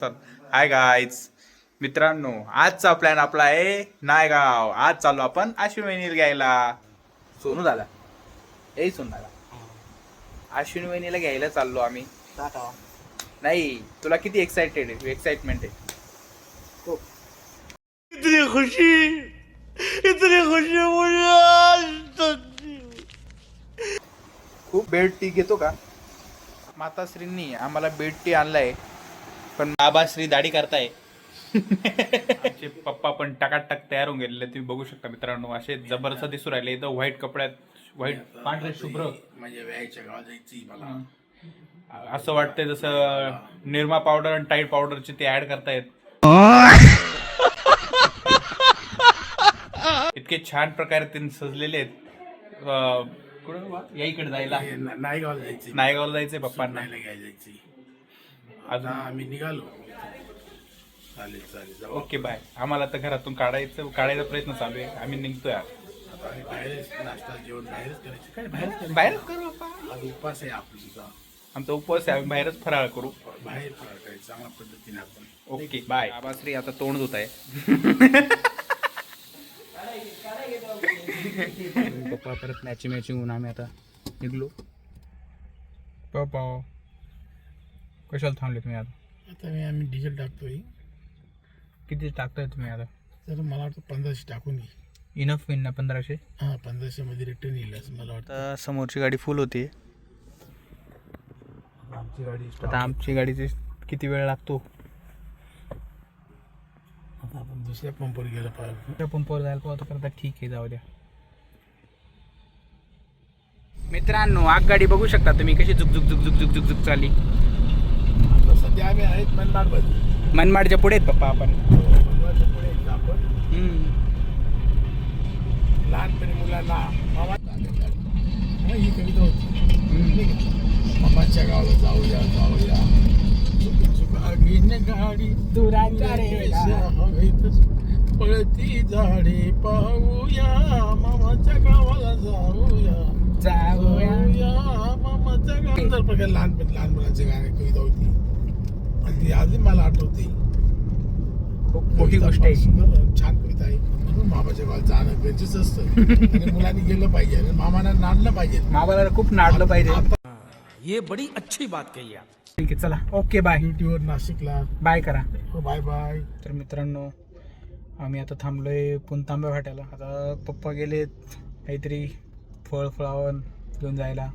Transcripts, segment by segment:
Hi guys मित्रांनो, आजचा plan आपला आहे नायगाव. आज चाललो आपण अश्विनी वहिनीला घ्यायला. सोनू दादा सोनू दादा अश्विनी वहिनीला घ्यायला चाललो आम्ही. नाही, तुला किती एक्साइटमेंट आहे? इतनी खुशी मुझे आज तक नहीं। खूप बेड टी घेतो का? माताश्रींनी आम्हाला बेड टी आणलाय, पण बाबाश्री दाढी करताय. आमचे पप्पा पण टकाटक तयार होऊन गेलेले तुम्ही बघू शकता मित्रांनो. असे जबरदस्त दिसू राहिले एकदम व्हाईट कपड्यात, व्हाईट पांढरे शुभ्र. म्हणजे व्यायच्या गावात जायची मला. असं वाटतंय जसं निरमा पावडर आणि टाईड पावडरचे ते ऍड करतायत. इतके छान प्रकारे ते सजलेले आहेत. कुठं या इकडे जायला नायगावला जायची. नायगावला जायचंय पप्पांना. घ्यायला जायची. अजून आम्ही निघालो. चालेल चालेल. Okay bye. आम्हाला तर घरातून काढायचा प्रयत्न चालू आहे. आम्ही निघतोय आज. आम्ही बाहेरच नाश्ता जेवण बाहेरच करायचं. काय बाहेरच बाहेरच करू बाप्पा. आज उपास आहे आपला. आमचा उपवास आहे, आम्ही बाहेरच फराळ करू. बाहेर फराळ करायचं चांगल्या पद्धतीने आपण. Okay bye. बाबाश्री आता तोंड धुत आहे. पप्पा परत मॅचिंग होऊन आम्ही आता निघलो. पप्पा कशाला थांबले तुम्ही आता? आता आम्ही डिझेल टाकतोय. किती टाकताय तुम्ही आता? तर मला वाटतं 1500 टाकून घे. इनफ होईल ना 1500? हां, 1500 मध्ये रिटर्न येईल असं मला वाटतं. आता समोरची गाडी फुल होती. आता आमची गाडीची किती वेळ लागतो? आता आपण दुसऱ्या पंपवर गेलं पाहिजे. दुसऱ्या पंपावर जायला पाहतो करता. ठीक आहे, जाऊ द्या. मित्रांनो, आगगाडी बघू शकता तुम्ही कशी झुक झुक झुक झुक झुक झुक झुक चालली. आता सध्या आम्ही आहेत मनमाडमध्ये. मनमाडच्या पुढे आहेत पप्पा आपण. मनमाडच्या पुढे आहेत आपण. लहानपणी मुलांना मामा ही कविता होती. मामाच्या गावाला जाऊया जाऊया, गाडी दुराच्या पळती झाडे पाहूया, मामाच्या गावाला जाऊया जाऊया मामाच्या गावाला. प्रकार लहानपणी लहान मुलांचे गाणे कविता होती आणि ती आजही मला आठवते. खूप मोठी गोष्ट आहे. छान कविता आहे. म्हणून मामाच्या गावाला जाणं गरजेचं असतं आणि मुलांनी गेलं पाहिजे आणि मामाला नांदलं पाहिजे. मामाला खूप नाडलं पाहिजे. ये बड़ी अच्छी बात कही आप. ठीक आहे, चला ओके बाय. ड्युटीवर नाशिकला बाय करा. हो बाय बाय. तर मित्रांनो, आम्ही आता थांबलोय पुणतांब्या फाट्याला. आता पप्पा गेलेत काहीतरी फळावण घेऊन जायला.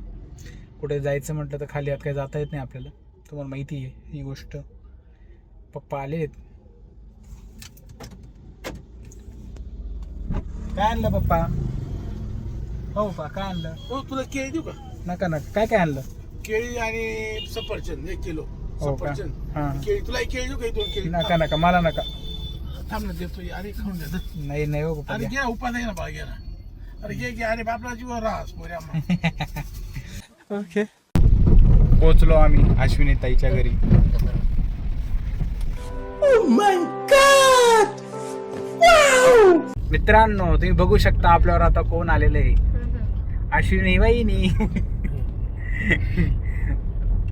कुठे जायचं म्हटलं तर खाली हात काही जाता येत नाही आपल्याला, तुम्हाला माहिती आहे ही गोष्ट. पप्पा आलेत. काय आणलं पप्पा? हो पप्पा, काय आणलं? हो, तुला केळी देऊ का? नका नका. काय काय आणलं? केळी आणि सफरचंद 1 किलो. हो का? सफरचंद हां. केळी. तुला एक केळी देऊ का? 2 केळी. नका नका, मला नका. थांब ना, देतो. अरे खाऊन दे. नाही नाही हो पप्पा. अरे घे, उपास आहे ना बाळा, घे ना. अरे घे. अरे बापला जीवा रास मोऱ्या. ओके, पोचलो आम्ही अश्विनी ताईच्या घरी. मित्रांनो, तुम्ही बघू शकता आपल्यावर आता कोण आलेलं आहे. अश्विनी वहिनी.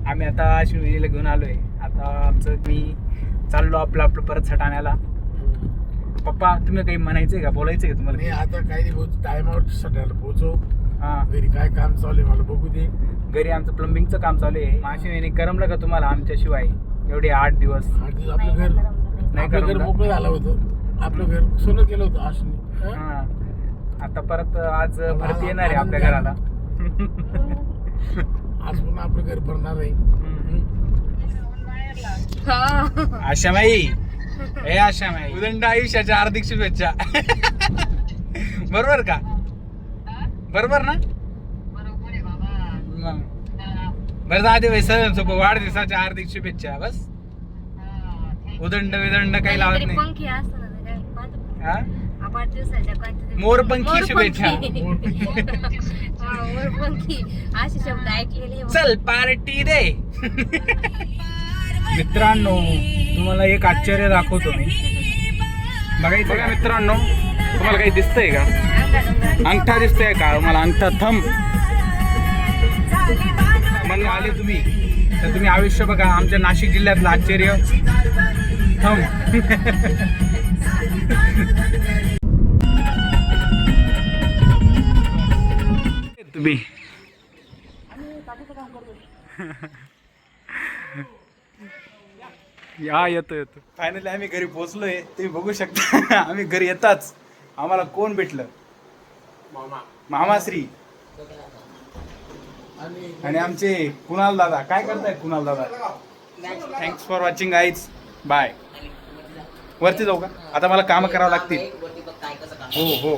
आम्ही आता अश्विनीला घेऊन आलोय. आता आमचं मी चाललो आपलं परत सटाण्याला. पप्पा, तुम्ही काही म्हणायचंय का, बोलायचंय का तुम्हाला? नाही, आता काही नाही होत. टाइमआउट सटायला पोहोचव. हा, घरी काय काम चालू आहे मला बघू दे. घरी आमचं प्लंबिंगचं काम चालू आहे. अश्विनी करमलं का तुम्हाला आमच्याशिवाय एवढे 8 दिवस? आपलं घर नाही आपलं घर करमलं? मोकळं झालं होतं. आपलं घर सोनं केलं होतं आशनी. हा, आता परत आज भरती येणार आहे आपल्या घराला. आज पुन्हा आपलं घर भरणार आहे. आशामाई, हे आशामाई, उदंड आयुष्याच्या हार्दिक शुभेच्छा. बरोबर का? बरोबर ना? मग. बरं, जाऊ दे. सगळ्यांसोबत वाढदिवसाच्या हार्दिक शुभेच्छा. बस, उदंड विदंड काही लावत नाही. हा? मोरपंखी शुभेच्छा. असे शब्द ऐकलेले. चल पार्टी दे. मित्रांनो, तुम्हाला एक आश्चर्य दाखवतो मी. बघायचं का मित्रांनो? तुम्हाला काही दिसतंय का? अंगठा दिसतोय का? मला अंगठा थंब म्हणून आले तुम्ही. तर तुम्ही आयुष्य बघा आमच्या नाशिक जिल्ह्यातलं आश्चर्य. तुम्ही या येतो फायनली आम्ही घरी पोहोचलोय. तुम्ही बघू शकता आम्ही घरी येताच आम्हाला कोण भेटलं, मामाश्री आणि आमचे कुणाल दादा. काय करताय कुणाल दादा? Thanks for watching guys. Bye. वरती जाऊ का आता? मला काम करावं लागतील. हो हो.